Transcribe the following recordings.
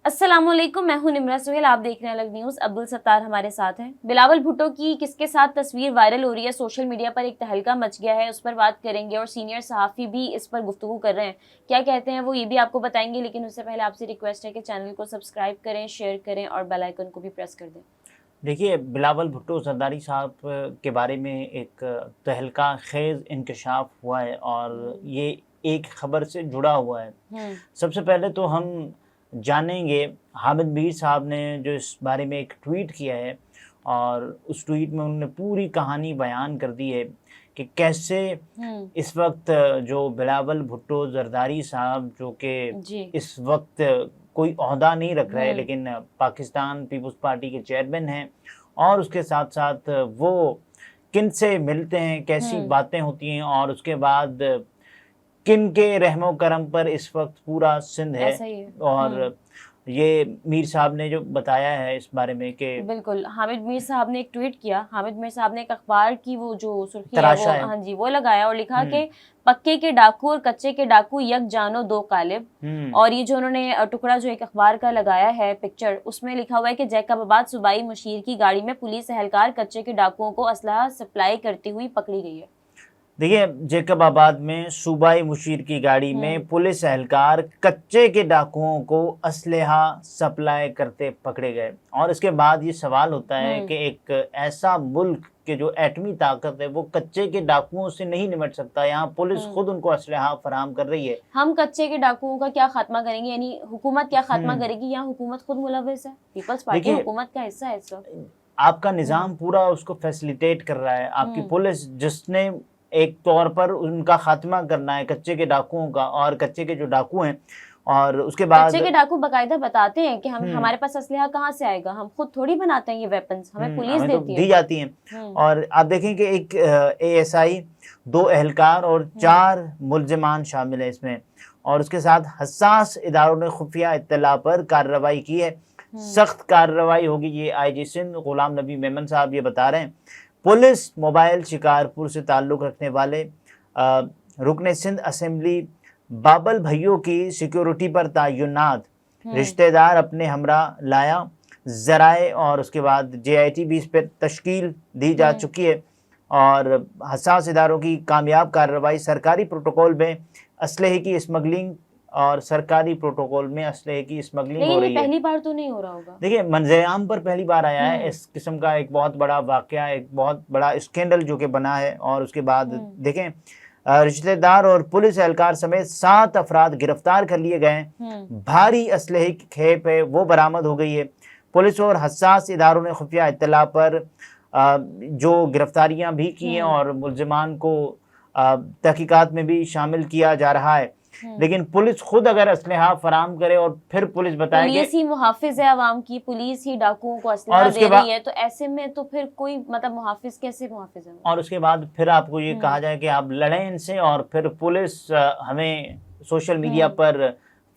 अस्सलामुअलैकुम, मैं हूं निम्रा सुहेल। आप देख रहे हैं अलग न्यूज़। अब्दुल सत्तार हमारे साथ हैं। बिलावल भुट्टो की किसके साथ तस्वीर वायरल हो रही है, सोशल मीडिया पर एक तहलका मच गया है, उस पर बात करेंगे और सीनियर सहाफ़ी भी इस पर गुफ्तगू कर रहे हैं। क्या कहते हैं वो, ये भी आपको बताएंगे, लेकिन उससे पहले आपसे रिक्वेस्ट है कि चैनल को सब्सक्राइब करें, शेयर करें और बेल आइकन को भी प्रेस कर दें। देखिए, बिलावल भुट्टो जरदारी साहब के बारे में एक तहलका खेज़ इंकशाफ हुआ है और ये एक ख़बर से जुड़ा हुआ है। सबसे पहले तो हम जानेंगे, हामिद मीर साहब ने जो इस बारे में एक ट्वीट किया है और उस ट्वीट में उन्होंने पूरी कहानी बयान कर दी है कि कैसे इस वक्त जो बिलावल भुट्टो जरदारी साहब जो कि इस वक्त कोई ओहदा नहीं रख रहे, लेकिन पाकिस्तान पीपल्स पार्टी के चेयरमैन हैं और उसके साथ साथ वो किन से मिलते हैं, कैसी बातें होती हैं और उसके बाद किन के रहमो करम पर इस वक्त पूरा सिंध है। और ये मीर साहब ने जो बताया है इस बारे में कि बिल्कुल, हामिद मीर साहब ने एक ट्वीट किया। हामिद मीर साहब ने एक अखबार की वो जो सुर्खी है वो, हाँ जी, वो लगाया और लिखा कि पक्के के डाकू और कच्चे के डाकू यक जानो दो कालिब। और ये जो उन्होंने टुकड़ा जो एक अखबार का लगाया है पिक्चर, उसमें लिखा हुआ है कि जैकबाबाद सूबाई मुशीर की गाड़ी में पुलिस एहलकार कच्चे के डाकुओं को असलहा सप्लाई करती हुई पकड़ी गई है। देखिए, जैकबाबाद में सूबाई मुशीर की गाड़ी में पुलिस एहलकार कच्चे के डाकुओं को असलहा सप्लाई करते पकड़े गए। और इसके बाद ये सवाल होता है कि एक ऐसा मुल्क के जो एटमी ताकत है वो कच्चे के डाकुओं से नहीं निपट सकता, यहाँ पुलिस खुद उनको असलहा फराहम कर रही है। हम कच्चे के डाकुओं का क्या खात्मा करेंगे, यानी हुकूमत क्या खात्मा करेगी? यहाँ हुकूमत खुद मुलविस है, पीपल्स पार्टी हुकूमत का हिस्सा है इस वक्त। आपका निज़ाम पूरा उसको फैसिलिटेट कर रहा है, आपकी पुलिस जिसने एक तौर पर उनका खात्मा करना है कच्चे के डाकुओं का, और कच्चे के जो डाकू हैं और उसके बाद कच्चे के डाकू बाकायदा बताते हैं कि हम हमारे पास असलहा कहाँ से आएगा, हम खुद थोड़ी बनाते हैं ये वेपन्स, हमें पुलिस देती है, दी जाती हैं। और आप देखें कि एक ASI, 2 एहलकार और 4 मुल्जिमान शामिल है इसमें, और उसके साथ हसास इदारों ने खुफिया इत्तला पर कार्रवाई की है। सख्त कार्रवाई होगी, ये IG सिंध गुलाम नबी मेमन साहब ये बता रहे हैं। पुलिस मोबाइल शिकारपुर से ताल्लुक़ रखने वाले रुकने सिंध असेंबली बाबल भैयों की सिक्योरिटी पर तैनात रिश्तेदार अपने हमरा लाया ज़राए, और उसके बाद JIT भी इस पर तश्कील दी जा चुकी है। और हसास इदारों की कामयाब कार्रवाई सरकारी प्रोटोकॉल में असलहे की स्मगलिंग और सरकारी प्रोटोकॉल में असलहे की स्मगलिंग हो रही है। पहली बार तो नहीं हो रहा होगा। देखिए, मंजर-ए-आम पर पहली बार आया है इस किस्म का एक बहुत बड़ा वाकया, एक बहुत बड़ा स्कैंडल जो कि बना है। और उसके बाद देखें, रिश्तेदार और पुलिस एहलकार समेत 7 अफराद गिरफ्तार कर लिए गए। भारी असलहे की खेप है वो बरामद हो गई है। पुलिस और हसास इदारों ने खुफिया इत्तला पर जो गिरफ्तारियां भी की हैं और मुल्जिमान को तहकीकात में भी शामिल किया जा रहा है। लेकिन पुलिस खुद अगर असलहा फराम करे और फिर पुलिस बताए कि पुलिस ही मुहाफिज है अवाम की, पुलिस ही डाकुओं को असलहा दे रही है, तो ऐसे में तो फिर कोई मतलब मुहाफिज कैसे मुहाफिज है? और उसके बाद फिर आपको ये कहा जाए कि आप लड़ें इनसे, और फिर पुलिस हमें सोशल मीडिया पर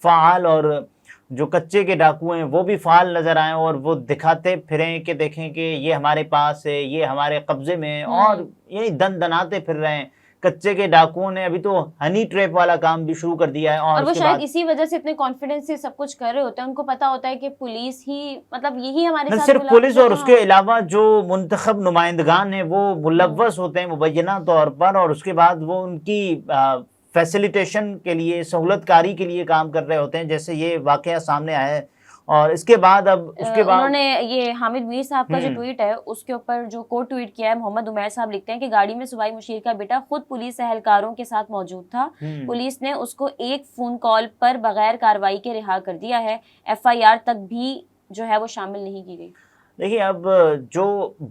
फ़ाल और जो कच्चे के डाकू हैं वो भी फ़ाल नज़र आएँ और वो दिखाते फिरें कि देखें कि ये हमारे पास है, ये हमारे कब्ज़े में है, और यही दन दनाते फिर रहे हैं। कच्चे के डाकुओं ने अभी तो हनी ट्रैप वाला काम भी शुरू कर दिया है। और वो शायद इसी वजह से इतने कॉन्फिडेंस से सब कुछ कर रहे होते हैं। उनको पता होता है कि पुलिस ही मतलब यही हमारे साथ, सिर्फ पुलिस और उसके अलावा जो मुंतखब नुमाइंदगान है वो मुलव्वस होते हैं मुबैना तौर पर, और उसके बाद वो उनकी फैसिलिटेशन के लिए, सहूलतकारी के लिए काम कर रहे होते हैं, जैसे ये वाकया सामने आया है। और इसके बाद अब उसके बाद उन्होंने ये हामिद मीर साहब का जो ट्वीट है उसके ऊपर जो कोट ट्वीट किया है, मोहम्मद उमैर साहब लिखते हैं कि गाड़ी में सूबाई मुशीर का बेटा खुद पुलिस एहलकारों के साथ मौजूद था। पुलिस ने उसको एक फोन कॉल पर बगैर कार्रवाई के रिहा कर दिया है। FIR तक भी जो है वो शामिल नहीं की गई। देखिए, अब जो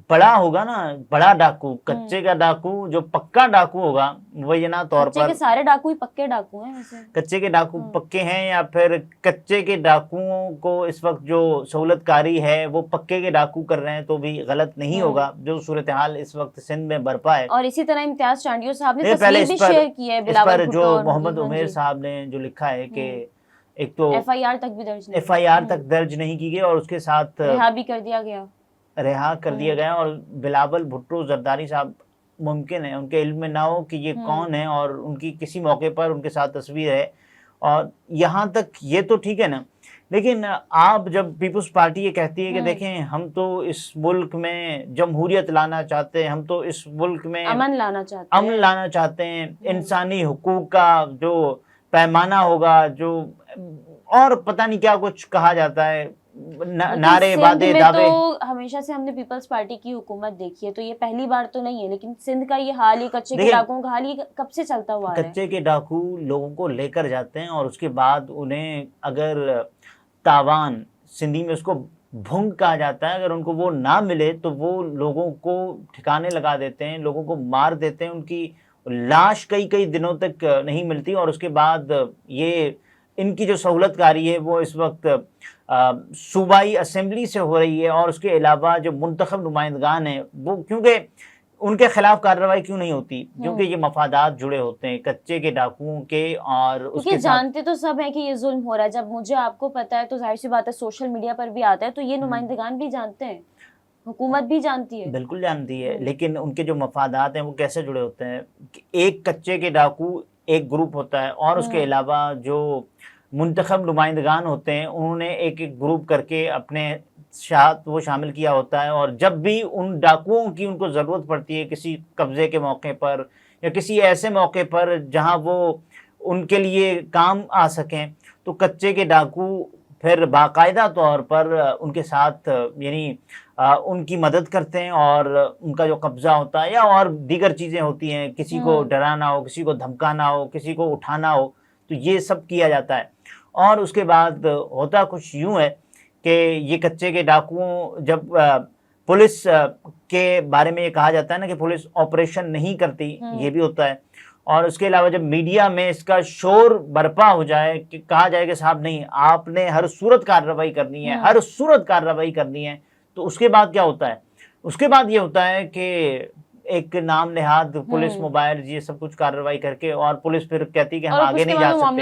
बड़ा होगा ना, बड़ा डाकू, कच्चे का डाकू जो पक्का डाकू होगा, मुबैना तौर पर सारे डाकू ही पक्के डाकू हैं वैसे। कच्चे के डाकू पक्के हैं, या फिर कच्चे के डाकुओं को इस वक्त जो सहूलतकारी है वो पक्के के डाकू कर रहे हैं, तो भी गलत नहीं होगा जो सूरत हाल इस वक्त सिंध में बरपा है। और इसी तरह इम्तियाज चांडियो साहब ने तस्वीर भी शेयर की है बिलावल भुट्टो जो मोहम्मद उमैर साहब ने जो लिखा है कि एक तो FIR तक दर्ज नहीं की गई और उसके साथ रिहा भी कर दिया गया। और बिलावल भुट्टो जरदारी साहब मुमकिन है उनके इल्म में ना हो कि ये कौन है, और उनकी किसी मौके पर उनके साथ तस्वीर है। और यहाँ तक ये तो ठीक है ना लेकिन आप जब पीपुल्स पार्टी ये कहती है कि देखें हम तो इस मुल्क में जमहूरियत लाना चाहते हैं, हम तो इस मुल्क में अमन लाना चाहते हैं, इंसानी हुकूक का जो पैमाना होगा, जो और पता नहीं क्या कुछ कहा जाता है, नारे वादे दावे। तो हमेशा से हमने पीपल्स पार्टी की हुकूमत देखी है, तो ये पहली बार तो नहीं है, लेकिन सिंध का ये हाल, ये कच्चे के डाकुओं का हाल, ये कब से चलता हुआ है? कच्चे के डाकू लोगों को लेकर जाते हैं और उसके बाद उन्हें अगर तावान, सिंधी में उसको भुंग कहा जाता है, अगर उनको वो ना मिले तो वो लोगों को ठिकाने लगा देते हैं, लोगों को मार देते हैं, उनकी लाश कई कई दिनों तक नहीं मिलती। और उसके बाद ये इनकी जो सहूलतकारी है वो इस वक्त सूबाई असेंबली से हो रही है, और उसके अलावा जो मुंतखब नुमाइंदगान हैं वो, क्योंकि उनके खिलाफ कार्रवाई क्यों नहीं होती? क्योंकि ये मफादात जुड़े होते हैं कच्चे के डाकुओं के, और उसके जानते तो सब है कि ये जुल्म हो रहा है। जब मुझे आपको पता है तो जाहिर सी बात है सोशल मीडिया पर भी आता है, तो ये नुमाइंदगान भी जानते हैं, हुकूमत भी जानती है, बिल्कुल जानती है। लेकिन उनके जो मफादात हैं वो कैसे जुड़े होते हैं? एक कच्चे के डाकू एक ग्रुप होता है, और उसके अलावा जो मुंतखब नुमाइंदगान होते हैं उन्होंने एक एक ग्रुप करके अपने साथ वो शामिल किया होता है। और जब भी उन डाकुओं की उनको ज़रूरत पड़ती है किसी कब्ज़े के मौके पर या किसी ऐसे मौके पर जहां वो उनके लिए काम आ सकें, तो कच्चे के डाकू फिर बाकायदा तौर पर उनके साथ यानी उनकी मदद करते हैं, और उनका जो कब्ज़ा होता है या और दीगर चीज़ें होती हैं, किसी को डराना हो, किसी को धमकाना हो, किसी को उठाना हो, तो ये सब किया जाता है। और उसके बाद होता कुछ यूँ है कि ये कच्चे के डाकुओं, जब पुलिस के बारे में ये कहा जाता है ना कि पुलिस ऑपरेशन नहीं करती, ये भी होता है। और उसके अलावा जब मीडिया में इसका शोर बर्पा हो जाए कि कहा जाए कि साहब नहीं, आपने हर सूरत कार्रवाई करनी है, हर सूरत कार्रवाई करनी है, तो उसके बाद क्या होता है? उसके बाद ये होता है कि एक नाम नेहाद पुलिस मोबाइल ये सब कुछ कार्रवाई करके, और पुलिस फिर कहती है कि हम आगे नहीं जा सकते,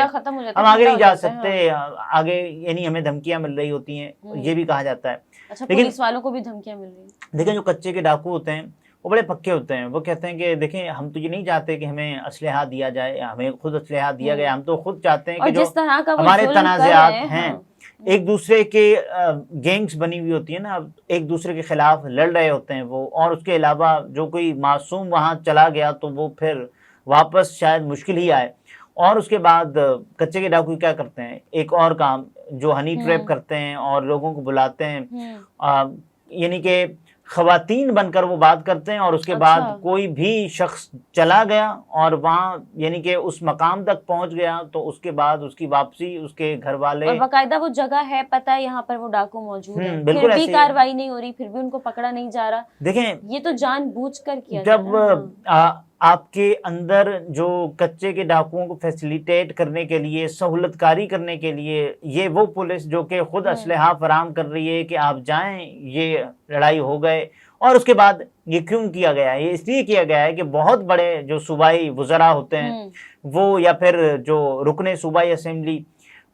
हम आगे नहीं जा सकते, आगे यानी हमें धमकियां मिल रही होती हैं, ये भी कहा जाता है। अच्छा, पुलिस वालों को भी धमकियां मिल रही हैं। देखें, जो कच्चे के डाकू होते हैं वो बड़े पक्के होते हैं। वो कहते हैं कि देखें, हम तो ये नहीं चाहते कि हमें असलहा दिया जाए, हमें खुद असलहा दिया गया, हम तो खुद चाहते हैं कि जो हमारे तनाज़ात हैं, एक दूसरे के गैंग्स बनी हुई होती है ना, एक दूसरे के खिलाफ लड़ रहे होते हैं वो, और उसके अलावा जो कोई मासूम वहाँ चला गया तो वो फिर वापस शायद मुश्किल ही आए। और उसके बाद कच्चे के डाकू क्या करते हैं, एक और काम जो हनी ट्रैप करते हैं और लोगों को बुलाते हैं, यानी कि खवातीन बनकर वो बात करते हैं, और उसके बाद कोई भी शख्स चला गया और वहाँ यानी कि उस मकाम तक पहुंच गया, तो उसके बाद उसकी वापसी उसके घर वाले, और बाकायदा वो जगह है, पता है यहाँ पर वो डाकू मौजूद है, फिर भी कार्रवाई नहीं हो रही, फिर भी उनको पकड़ा नहीं जा रहा। देखें, ये तो जानबूझकर किया जब आपके अंदर जो कच्चे के डाकुओं को फैसिलिटेट करने के लिए, सहूलतकारी करने के लिए, ये वो पुलिस जो कि खुद असलहा फराम कर रही है कि आप जाएं, ये लड़ाई हो गए। और उसके बाद ये क्यों किया गया है? ये इसलिए किया गया है कि बहुत बड़े जो सूबाई वज़रा होते हैं वो, या फिर जो रुकने सूबाई असेंबली,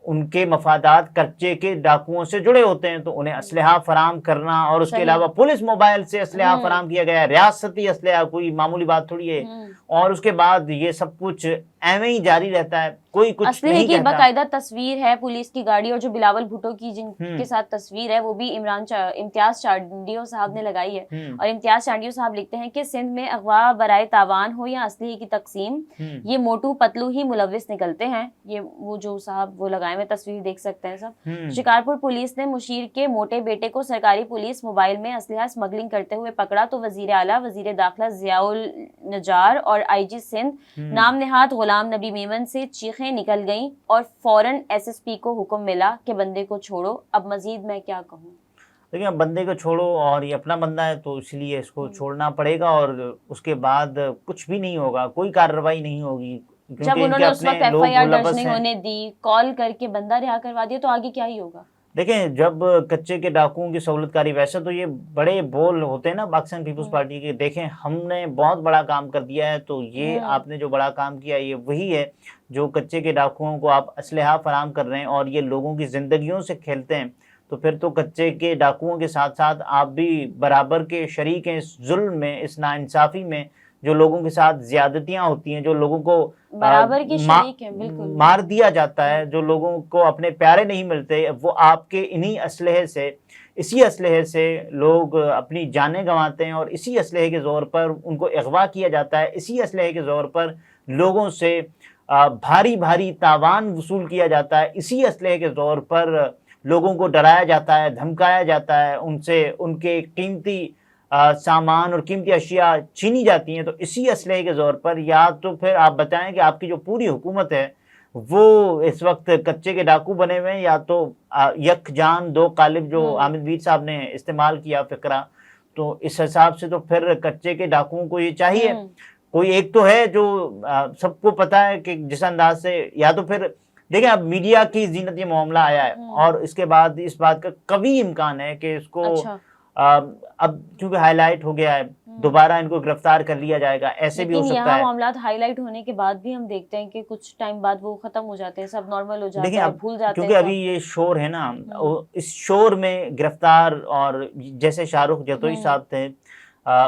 उनके मफादात कच्चे के डाकुओं से जुड़े होते हैं, तो उन्हें असलहा फराम करना, और उसके अलावा पुलिस मोबाइल से असलहा फराम किया गया है, रियासती असलहा, कोई मामूली बात थोड़ी है। और उसके बाद ये सब कुछ एवं ही जारी रहता है, कोई कुछ नहीं कहता। बाकायदा तस्वीर है पुलिस की गाड़ी, और जो बिलावल भुट्टो की जिनके साथ तस्वीर है वो भी इम्तियाज चांडियो साहब ने लगाई है। और इम्तियाज चांडियो साहब लिखते हैं कि सिंध में अगवा बराए तावान हो या असलहे की तकसीम, ये मोटू पतलू ही मुलविस निकलते हैं। ये वो जो साहब वो लगाए हुए तस्वीर देख सकते हैं सब। शिकारपुर पुलिस ने मुशीर के मोटे बेटे को सरकारी पुलिस मोबाइल में असलहा स्मगलिंग करते हुए पकड़ा, तो वजीर आला, वजीर दाखिला जियाउल नजार और IG सिंध नाम नेहाद गुलाम नबी मेमन से चीखें निकल गईं, और फौरन SSP को हुक्म मिला कि बंदे को छोड़ो। अब मजीद मैं क्या कहूँ? देखिए, अब बंदे को छोड़ो, और ये अपना बंदा है तो इसलिए इसको छोड़ना पड़ेगा, और उसके बाद कुछ भी नहीं होगा, कोई कार्रवाई नहीं होगी। जब उन्होंने उस वक्त FIR दर्ज नहीं होने दी, कॉल करके बंदा रिहा करवा दिया, तो आगे क्या ही होगा? देखें, जब कच्चे के डाकुओं की सहूलतकारी, वैसे तो ये बड़े बोल होते हैं ना पाकिस्तान पीपुल्स पार्टी के, देखें हमने बहुत बड़ा काम कर दिया है, तो ये आपने जो बड़ा काम किया ये वही है जो कच्चे के डाकुओं को आप असलहा फराम कर रहे हैं, और ये लोगों की ज़िंदगियों से खेलते हैं। तो फिर तो कच्चे के डाकुओं के साथ साथ आप भी बराबर के शरीक हैं इस जुल्म में, इस नाइंसाफ़ी में। जो लोगों के साथ ज्यादतियां होती हैं, जो लोगों को बराबर की शरीक है, बिल्कुल मार दिया जाता है, जो लोगों को अपने प्यारे नहीं मिलते, वो आपके इन्हीं असलहे से, इसी असलहे से लोग अपनी जानें गंवाते हैं और इसी असलहे के ज़ोर पर उनको अगवा किया जाता है, इसी असलहे के ज़ोर पर लोगों से भारी भारी तावान वसूल किया जाता है, इसी असलहे के ज़ोर पर लोगों को डराया जाता है, धमकाया जाता है, उनसे उनके कीमती सामान और कीमती अशिया छीनी जाती हैं। तो इसी असलहे के ज़ोर पर या तो फिर आप बताएं कि आपकी जो पूरी हुकूमत है वो इस वक्त कच्चे के डाकू बने हुए हैं, या तो यक जान दो कालिब जो आमिद मीर साहब ने इस्तेमाल किया फिक्रा, तो इस हिसाब से तो फिर कच्चे के डाकुओं को ये चाहिए कोई एक तो है जो सबको पता है कि जिस अंदाज से, या तो फिर देखें अब मीडिया की जीनत ये मामला आया है और इसके बाद इस बात का कभी इम्कान है कि इसको अब क्योंकि हाईलाइट हो गया है दोबारा इनको गिरफ्तार कर लिया जाएगा, ऐसे भी हो सकता है। मामला हाईलाइट होने के बाद भी हम देखते हैं कि कुछ टाइम बाद वो खत्म हो जाते हैं, सब नॉर्मल हो जाता है, भूल जाते हैं। क्योंकि अभी ये शोर है ना, इस शोर में गिरफ्तार, और जैसे शाहरुख जतोई साहब थे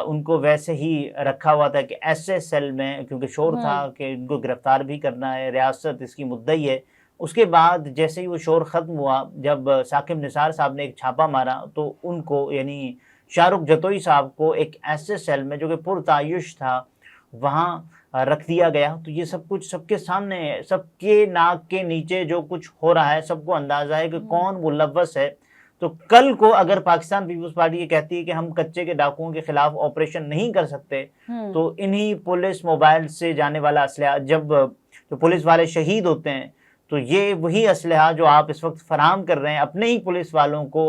उनको वैसे ही रखा हुआ था कि ऐसे सेल में, क्योंकि शोर था कि इनको गिरफ्तार भी करना है, रियासत इसकी मुद्दई है। उसके बाद जैसे ही वो शोर ख़त्म हुआ, जब साकिब निसार साहब ने एक छापा मारा तो उनको, यानी शाहरुख जतोई साहब को एक ऐसे सेल में जो कि पुरतायुश था वहाँ रख दिया गया। तो ये सब कुछ सबके सामने है, सबके नाक के नीचे जो कुछ हो रहा है, सबको अंदाज़ा है कि कौन मुलव्वस है। तो कल को अगर पाकिस्तान पीपल्स पार्टी ये कहती है कि हम कच्चे के डाकुओं के खिलाफ ऑपरेशन नहीं कर सकते, तो इन्हीं पुलिस मोबाइल से जाने वाला असलहा, जब जो पुलिस वाले शहीद होते हैं तो ये वही असलहा जो आप इस वक्त फराहम कर रहे हैं अपने ही पुलिस वालों को,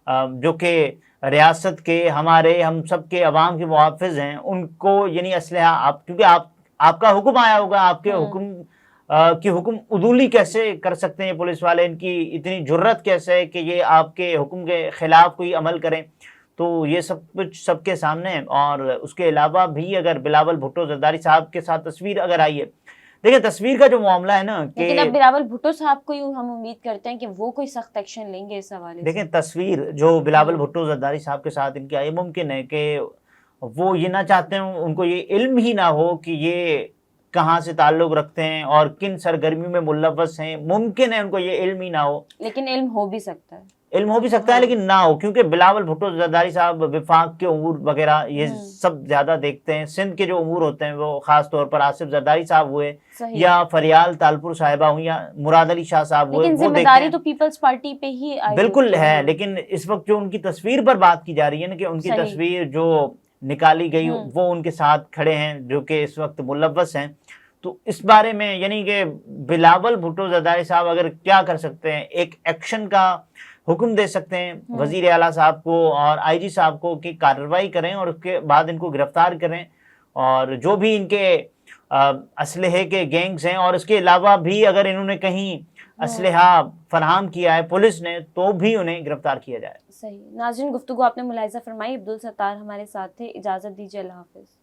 जो कि रियासत के, हमारे, हम सब के अवाम के मुहाफ़िज़ हैं, उनको यानी असलहा आप, क्योंकि आपका हुक्म आया होगा, आपके हुक्म की हुक्म उदूली कैसे कर सकते हैं पुलिस वाले, इनकी इतनी जुर्रत कैसे है कि ये आपके हुक्म के ख़िलाफ़ कोई अमल करें। तो ये सब कुछ सबके सामने है। और उसके अलावा भी अगर बिलावल भुट्टो जरदारी साहब के साथ तस्वीर अगर आई है, देखिए तस्वीर का जो मामला है ना, लेकिन अब बिलावल भुट्टो साहब को हम उम्मीद करते हैं कि वो कोई सख्त एक्शन लेंगे इस हवाले से। देखें तस्वीर जो बिलावल भुट्टो जरदारी साहब के साथ इनकी आई, मुमकिन है कि वो ये ना चाहते हैं, उनको ये इल्म ही ना हो कि ये कहाँ से ताल्लुक रखते हैं और किन सरगर्मियों में मुलव्वस हैं, मुमकिन है उनको ये इल्म ही ना हो। लेकिन इल्म हो भी सकता है, इल्म हो भी सकता है, लेकिन ना हो, क्योंकि बिलावल भुट्टो जरदारी साहब विफाक के उमूर वगैरह ये सब ज्यादा देखते हैं। सिंध के जो उमूर होते हैं वो खास तौर पर आसिफ जरदारी साहब हुए या फरियाल तालपुर साहिबा हुई या मुराद अली शाह साहब हुए, वो जिम्मेदारी तो पीपल्स पार्टी पे ही बिल्कुल है। लेकिन इस वक्त जो उनकी तस्वीर पर बात की जा रही है ना, कि उनकी तस्वीर जो निकाली गई वो उनके साथ खड़े हैं जो कि इस वक्त मुलव्वस हैं, तो इस बारे में यानी कि बिलावल भुट्टो जरदारी साहब अगर क्या कर सकते हैं, एक एक्शन का हुक्म दे सकते हैं वजीर आला साहब को और आईजी साहब को कि कार्रवाई करें और उसके बाद इनको गिरफ्तार करें, और जो भी इनके असलहे के गैंग्स हैं, और इसके अलावा भी अगर इन्होंने कहीं असलहा फराहम किया है पुलिस ने, तो भी उन्हें गिरफ्तार किया जाए। सही। नाज़रीन, गुफ्तगू आपने मुलाहिज़ा फरमाई। अब्दुल सत्तार हमारे साथ थे। इजाज़त दीजिए, अल्लाह हाफ़िज़।